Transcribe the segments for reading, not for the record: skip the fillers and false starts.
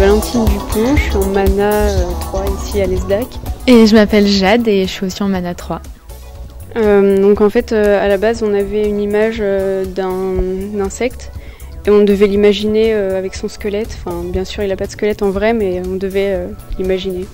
Valentine Dupont, je suis en Mana 3 ici à l'ESDAC. Et je m'appelle Jade et je suis aussi en Mana 3. Donc en fait, à la base, on avait une image d'un insecte et on devait l'imaginer avec son squelette. Enfin, bien sûr, il n'a pas de squelette en vrai, mais on devait l'imaginer.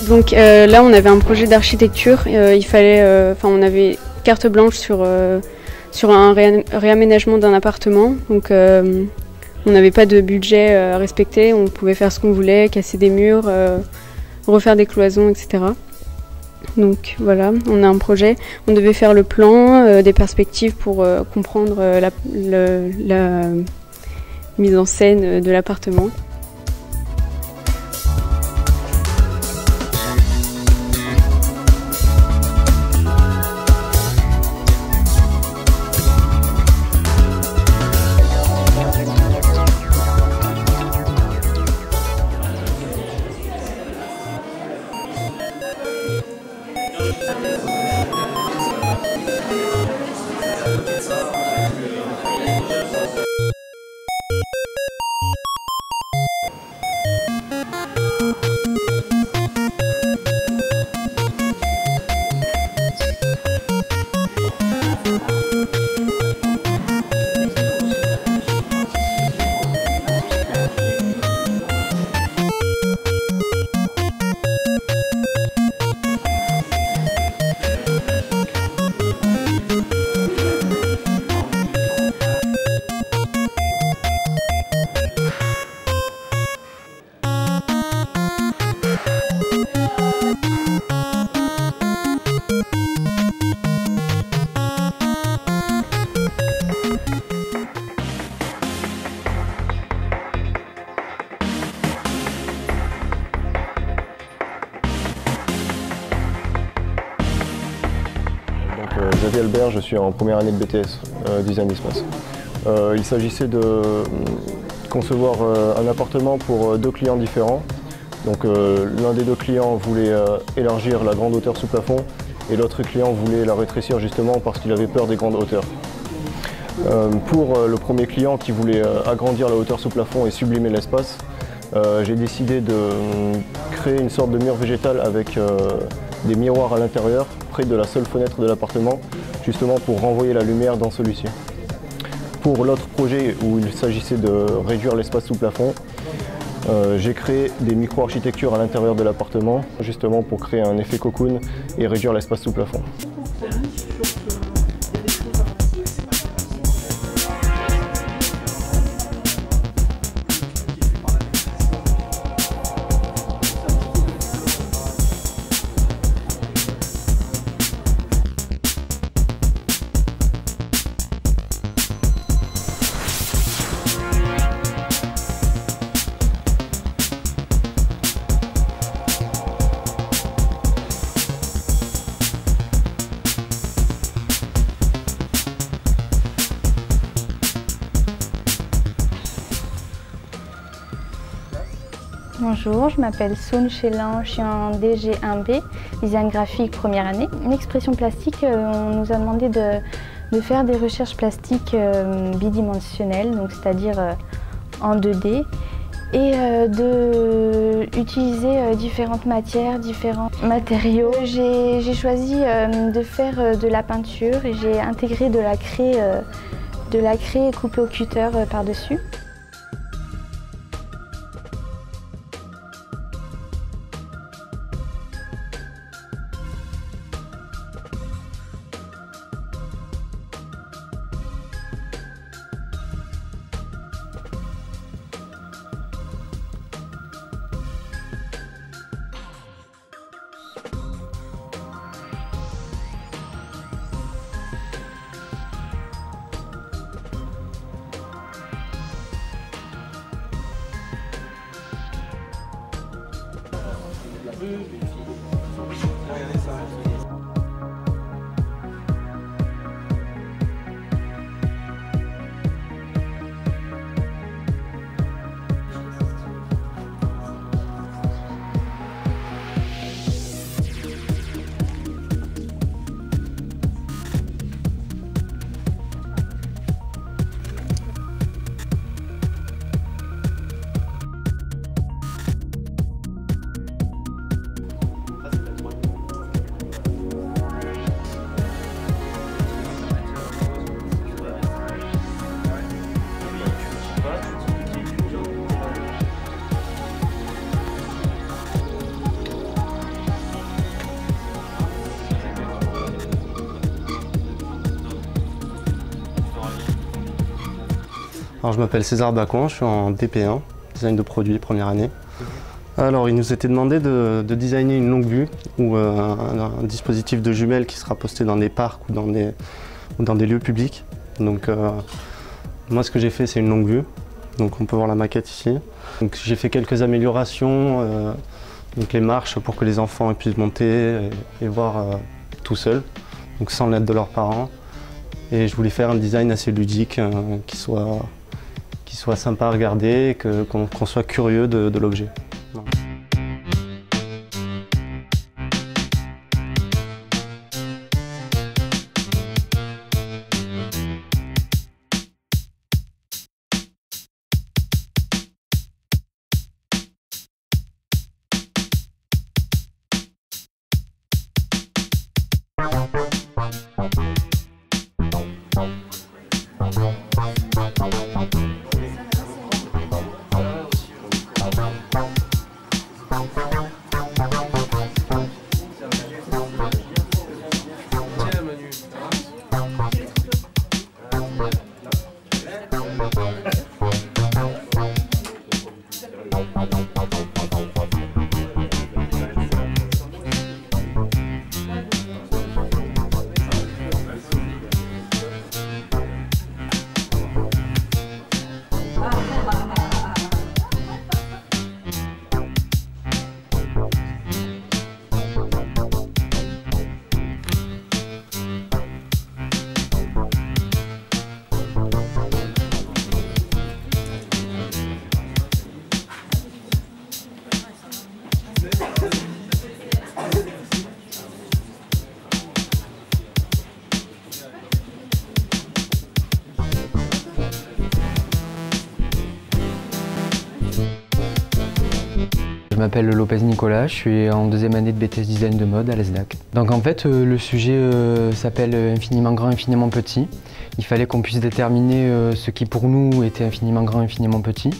Donc là, on avait un projet d'architecture. On avait carte blanche sur un réaménagement d'un appartement. Donc, on n'avait pas de budget à respecter. On pouvait faire ce qu'on voulait, casser des murs, refaire des cloisons, etc. Donc voilà, on a un projet. On devait faire le plan, des perspectives pour comprendre la mise en scène de l'appartement. Xavier Albert, je suis en première année de BTS, Design d'Espace. Il s'agissait de concevoir un appartement pour deux clients différents. Donc l'un des deux clients voulait élargir la grande hauteur sous plafond et l'autre client voulait la rétrécir justement parce qu'il avait peur des grandes hauteurs. Pour le premier client qui voulait agrandir la hauteur sous plafond et sublimer l'espace, j'ai décidé de créer une sorte de mur végétal avec des miroirs à l'intérieur, près de la seule fenêtre de l'appartement, justement pour renvoyer la lumière dans celui-ci. Pour l'autre projet où il s'agissait de réduire l'espace sous plafond, j'ai créé des micro-architectures à l'intérieur de l'appartement, justement pour créer un effet cocoon et réduire l'espace sous plafond. Bonjour, je m'appelle Saune Chélan, je suis en DG1B, design graphique première année. L'expression plastique, on nous a demandé de faire des recherches plastiques bidimensionnelles, donc c'est-à-dire en 2D, et d'utiliser différentes matières, différents matériaux. J'ai choisi de faire de la peinture et j'ai intégré de la craie coupée au cutter par-dessus. Alors, je m'appelle César Bacon, je suis en DP1, design de produit, première année. Alors, il nous était demandé de designer une longue vue ou un dispositif de jumelles qui sera posté dans des parcs ou dans des lieux publics. Donc, moi, ce que j'ai fait, c'est une longue vue. Donc, on peut voir la maquette ici. Donc, j'ai fait quelques améliorations, donc les marches pour que les enfants puissent monter et voir tout seuls, donc sans l'aide de leurs parents. Et je voulais faire un design assez ludique, qui soit sympa à regarder et qu'on soit curieux de l'objet. Je m'appelle Lopez Nicolas, je suis en deuxième année de BTS Design de mode à l'ESDAC. Donc en fait, le sujet s'appelle Infiniment grand, infiniment petit. Il fallait qu'on puisse déterminer ce qui pour nous était infiniment grand, infiniment petit.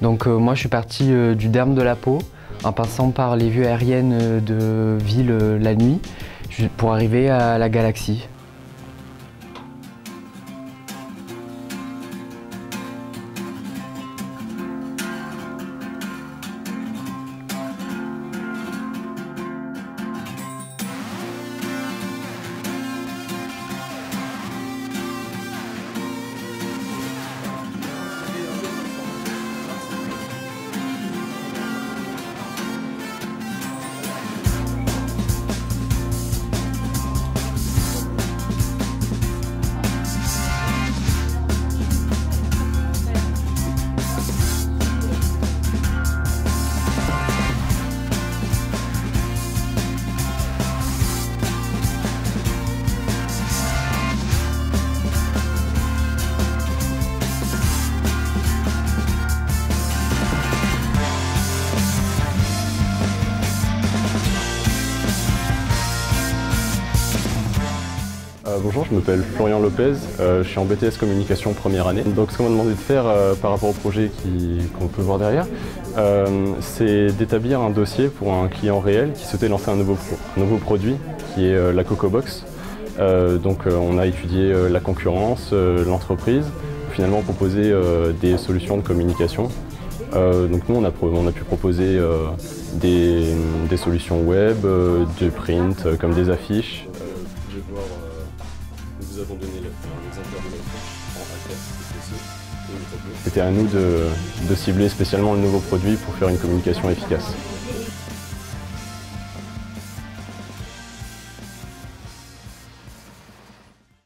Donc moi je suis parti du derme de la peau, en passant par les vues aériennes de villes la nuit, pour arriver à la galaxie. Bonjour, je m'appelle Florian Lopez, je suis en BTS Communication première année. Donc ce qu'on m'a demandé de faire par rapport au projet qu'on peut voir derrière, c'est d'établir un dossier pour un client réel qui souhaitait lancer un nouveau produit qui est la CocoBox. Donc on a étudié la concurrence, l'entreprise, finalement proposer des solutions de communication. Donc nous on a pu proposer des solutions web, du print, comme des affiches. Nous avons donné un exemplaire de l'affiche en A4. C'était à nous de cibler spécialement le nouveau produit pour faire une communication efficace.